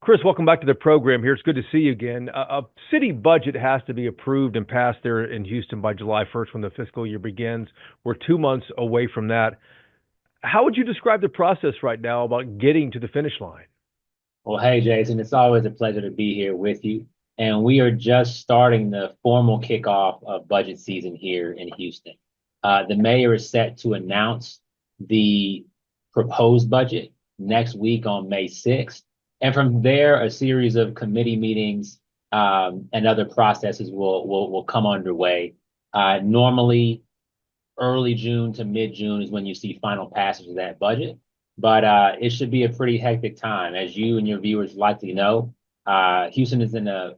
Chris, welcome back to the program here. It's good to see you again. A city budget has to be approved and passed there in Houston by July 1st when the fiscal year begins. We're 2 months away from that. How would you describe the process right now about getting to the finish line? Well, hey, Jason, it's always a pleasure to be here with you. And we are just starting the formal kickoff of budget season here in Houston. The mayor is set to announce the proposed budget next week on May 6th. And from there, a series of committee meetings and other processes will come underway. Normally, early June to mid-June is when you see final passage of that budget. But it should be a pretty hectic time. As you and your viewers likely know, Houston is in a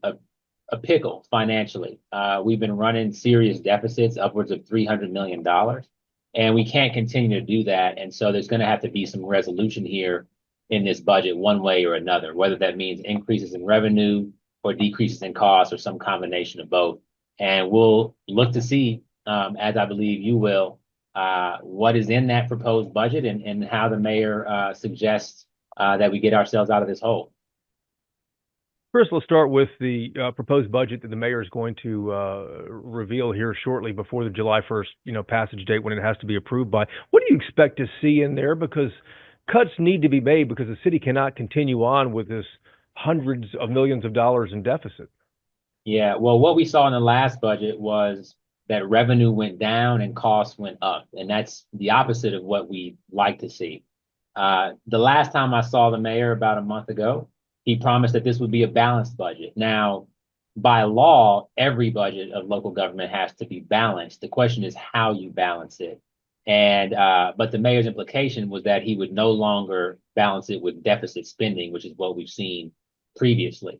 pickle financially. We've been running serious deficits, upwards of $300 million, and we can't continue to do that. And so there's going to have to be some resolution here in this budget one way or another, whether that means increases in revenue or decreases in costs or some combination of both. And we'll look to see, as I believe you will, what is in that proposed budget and how the mayor suggests that we get ourselves out of this hole. First, let's start with the proposed budget that the mayor is going to reveal here shortly before the July 1st, passage date when it has to be approved by. What do you expect to see in there? Because cuts need to be made because the city cannot continue on with this hundreds of millions of dollars in deficit. Yeah, well, what we saw in the last budget was that revenue went down and costs went up. And that's the opposite of what we like to see. The last time I saw the mayor about a month ago, he promised that this would be a balanced budget. Now, by law, every budget of local government has to be balanced. The question is how you balance it. And but the mayor's implication was that he would no longer balance it with deficit spending, which is what we've seen previously.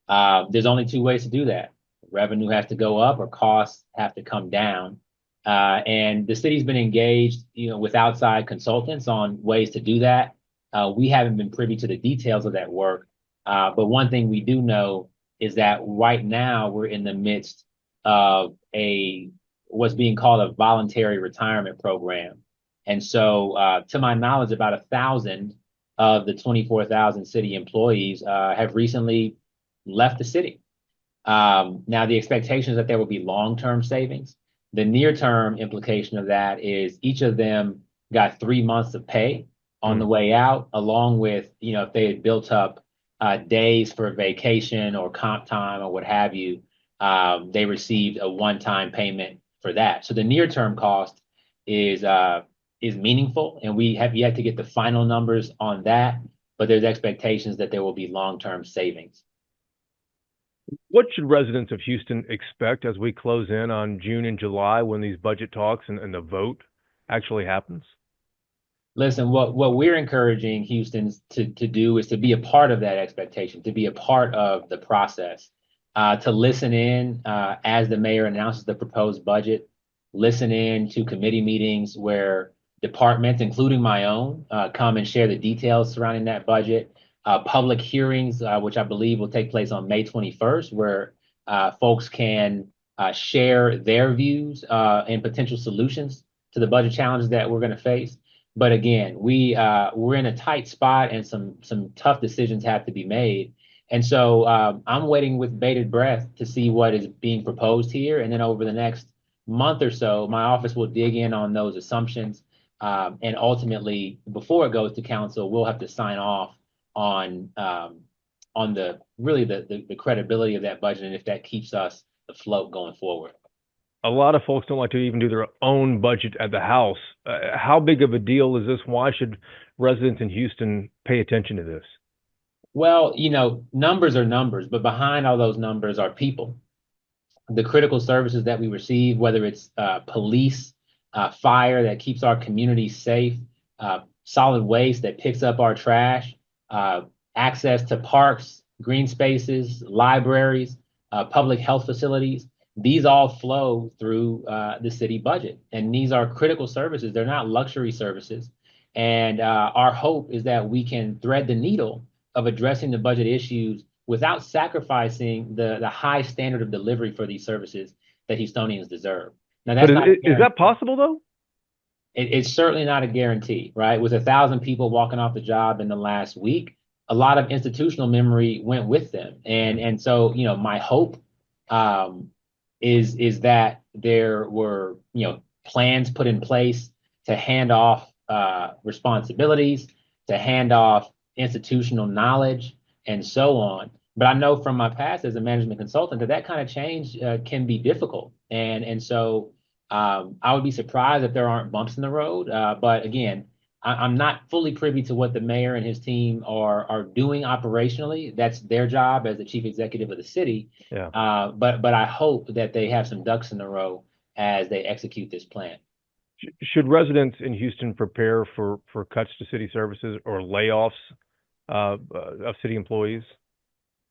There's only two ways to do that. Revenue has to go up or costs have to come down. And the city's been engaged, with outside consultants on ways to do that. We haven't been privy to the details of that work. But one thing we do know is that right now we're in the midst of what's being called a voluntary retirement program. And so to my knowledge, about 1,000 of the 24,000 city employees have recently left the city. Now, the expectation is that there will be long-term savings. The near-term implication of that is each of them got 3 months of pay on the way out, along with, if they had built up days for vacation or comp time or what have you, they received a one-time payment for that. So the near-term cost is meaningful, and we have yet to get the final numbers on that, but there's expectations that there will be long-term savings. What should residents of Houston expect as we close in on June and July when these budget talks and the vote actually happens? Listen, what we're encouraging Houstons to do is to be a part of that expectation, to be a part of the process, to listen in as the mayor announces the proposed budget, listen in to committee meetings where departments, including my own, come and share the details surrounding that budget. Public hearings, which I believe will take place on May 21st, where folks can share their views and potential solutions to the budget challenges that we're going to face. But again, we're in a tight spot and some tough decisions have to be made. And so I'm waiting with bated breath to see what is being proposed here. And then over the next month or so, my office will dig in on those assumptions. And ultimately, before it goes to council, we'll have to sign off on the credibility of that budget and if that keeps us afloat going forward. A lot of folks don't like to even do their own budget at the house. How big of a deal is this? Why should residents in Houston pay attention to this? Well, numbers are numbers, but behind all those numbers are people. The critical services that we receive, whether it's police, fire that keeps our communities safe, solid waste that picks up our trash, access to parks, green spaces, libraries, public health facilities. These all flow through the city budget. And these are critical services. They're not luxury services. And our hope is that we can thread the needle of addressing the budget issues without sacrificing the high standard of delivery for these services that Houstonians deserve. Now, that's is that possible, though? It's certainly not a guarantee, right? With 1,000 people walking off the job in the last week, a lot of institutional memory went with them. Mhm. And so, my hope um, is that there were, plans put in place to hand off responsibilities, to hand off institutional knowledge, and so on. But I know from my past as a management consultant that that kind of change can be difficult. And so I would be surprised if there aren't bumps in the road. But again, I'm not fully privy to what the mayor and his team are doing operationally. That's their job as the chief executive of the city. Yeah. But I hope that they have some ducks in a row as they execute this plan. Should residents in Houston prepare for cuts to city services or layoffs of city employees?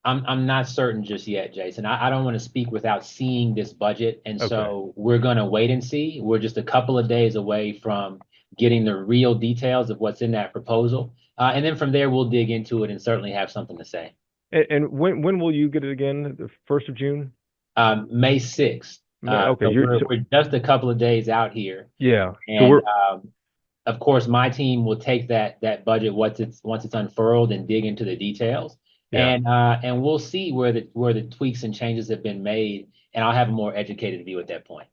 I'm not certain just yet, Jason. I don't want to speak without seeing this budget, and Okay. so we're going to wait and see. We're just a couple of days away from getting the real details of what's in that proposal, and then from there we'll dig into it and certainly have something to say. And when will you get it again? The 1st of June? May 6th. Okay. So You're we're so, we're just a couple of days out here, yeah. So and we're of course, my team will take that budget once it's unfurled and dig into the details, yeah. and we'll see where the tweaks and changes have been made, and I'll have a more educated view at that point.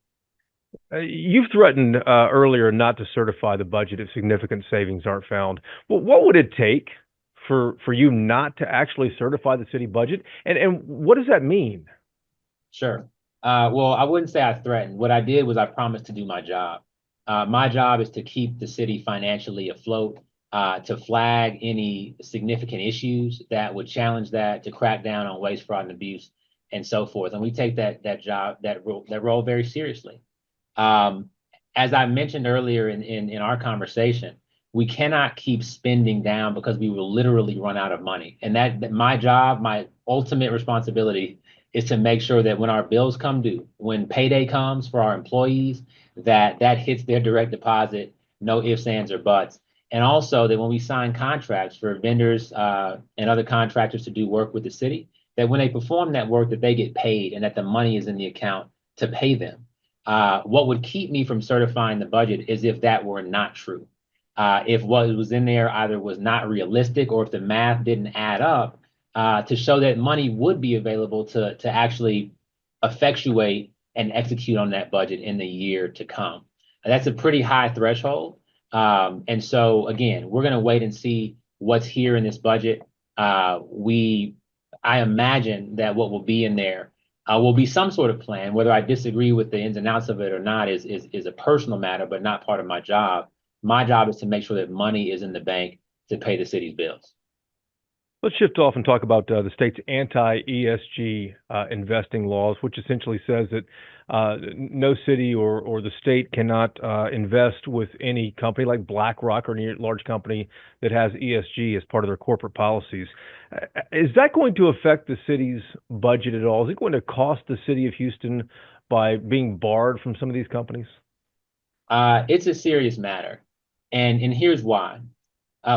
You've threatened earlier not to certify the budget if significant savings aren't found. Well, what would it take for you not to actually certify the city budget? And what does that mean? Sure. Well, I wouldn't say I threatened. What I did was I promised to do my job. My job is to keep the city financially afloat, to flag any significant issues that would challenge that, to crack down on waste, fraud, and abuse, and so forth. And we take that role very seriously. Um, as I mentioned earlier in our conversation, we cannot keep spending down because we will literally run out of money. And that my job, my ultimate responsibility is to make sure that when our bills come due, when payday comes for our employees, that hits their direct deposit, no ifs, ands, or buts. And also that when we sign contracts for vendors and other contractors to do work with the city, that when they perform that work, that they get paid and that the money is in the account to pay them. What would keep me from certifying the budget is if that were not true. If what was in there either was not realistic or if the math didn't add up, to show that money would be available to actually effectuate and execute on that budget in the year to come. That's a pretty high threshold. And so again, we're going to wait and see what's here in this budget. I imagine that what will be in there will be some sort of plan. Whether I disagree with the ins and outs of it or not is a personal matter, but not part of my job. My job is to make sure that money is in the bank to pay the city's bills. Let's shift off and talk about the state's anti-ESG investing laws, which essentially says that no city or the state cannot invest with any company like BlackRock or any large company that has ESG as part of their corporate policies. Is that going to affect the city's budget at all? Is it going to cost the city of Houston by being barred from some of these companies? It's a serious matter, and here's why.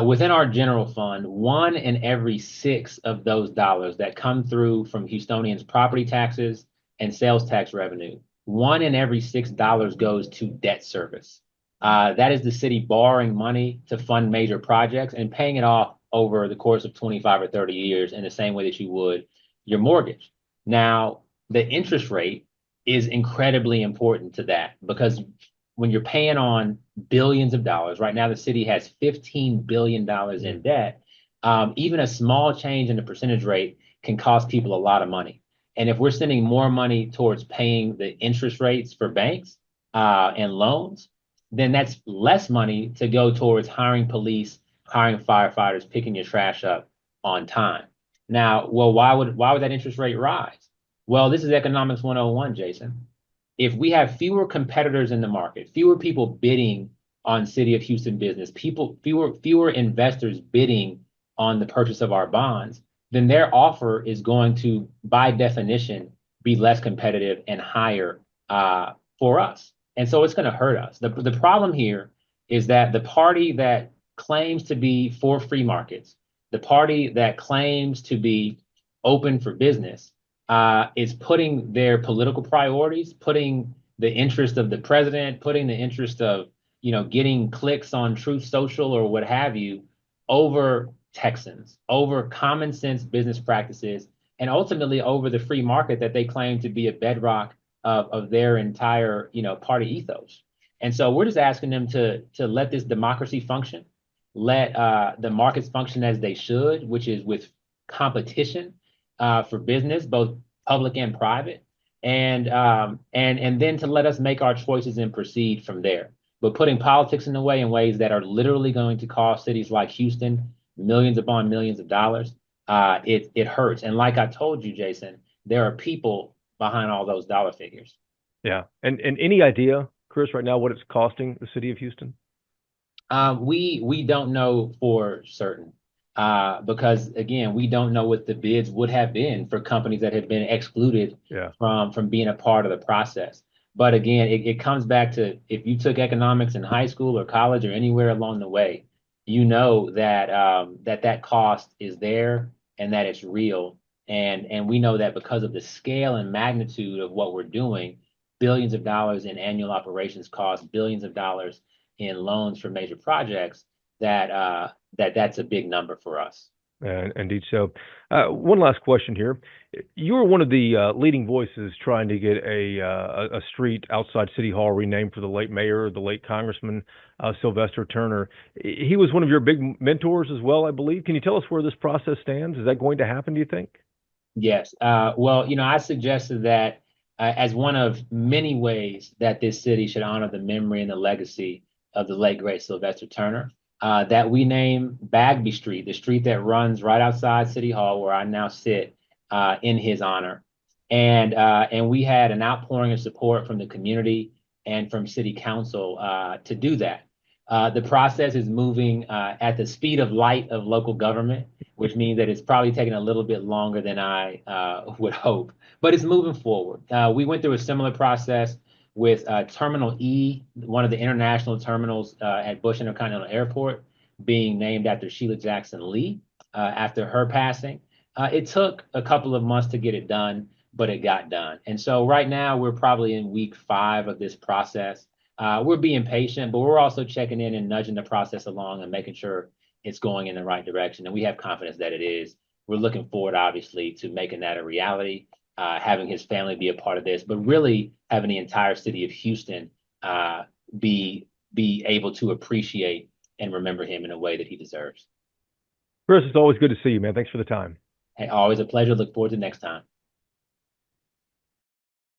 Within our general fund, one in every six of those dollars that come through from Houstonians' property taxes and sales tax revenue, one in every $6 goes to debt service. That is the city borrowing money to fund major projects and paying it off over the course of 25 or 30 years in the same way that you would your mortgage. Now, the interest rate is incredibly important to that because when you're paying on billions of dollars, right now the city has $15 billion in debt. Even a small change in the percentage rate can cost people a lot of money. And if we're sending more money towards paying the interest rates for banks and loans, then that's less money to go towards hiring police, hiring firefighters, picking your trash up on time. Now, well, why would that interest rate rise? Well, this is economics 101, Jason. If we have fewer competitors in the market, fewer people bidding on City of Houston business, fewer investors bidding on the purchase of our bonds, then their offer is going to, by definition, be less competitive and higher for us. And so it's going to hurt us. The problem here is that the party that claims to be for free markets, the party that claims to be open for business, is putting their political priorities, putting the interest of the president, putting the interest of getting clicks on Truth Social or what have you, over Texans, over common sense business practices, and ultimately over the free market that they claim to be a bedrock of their entire, party ethos. And so we're just asking them to let this democracy function, let the markets function as they should, which is with competition for business, both public and private, and then to let us make our choices and proceed from there. But putting politics in the way in ways that are literally going to cost cities like Houston millions upon millions of dollars, it hurts. And like I told you, Jason, there are people behind all those dollar figures. Yeah. And any idea, Chris, right now what it's costing the city of Houston? We don't know for certain because again, we don't know what the bids would have been for companies that had been excluded Yeah. from being a part of the process. But again, it comes back to if you took economics in high school or college or anywhere along the way, you know that that cost is there and that it's real. And we know that because of the scale and magnitude of what we're doing, billions of dollars in annual operations costs, billions of dollars in loans for major projects, that's a big number for us. Indeed. So, one last question here. You were one of the leading voices trying to get a street outside City Hall renamed for the late mayor, the late Congressman Sylvester Turner. He was one of your big mentors as well, I believe. Can you tell us where this process stands? Is that going to happen, do you think? Yes. Well, I suggested that as one of many ways that this city should honor the memory and the legacy of the late great Sylvester Turner, that we name Bagby Street, the street that runs right outside City Hall, where I now sit, in his honor. And we had an outpouring of support from the community and from City Council to do that. The process is moving at the speed of light of local government, which means that it's probably taking a little bit longer than I would hope, but it's moving forward. We went through a similar process with Terminal E, one of the international terminals at Bush Intercontinental Airport, being named after Sheila Jackson Lee after her passing. It took a couple of months to get it done, but it got done. And so right now we're probably in week 5 of this process. We're being patient, but we're also checking in and nudging the process along and making sure it's going in the right direction. And we have confidence that it is. We're looking forward, obviously, to making that a reality, having his family be a part of this, but really having the entire city of Houston be able to appreciate and remember him in a way that he deserves. Chris, it's always good to see you, man. Thanks for the time. Hey, always a pleasure. Look forward to next time.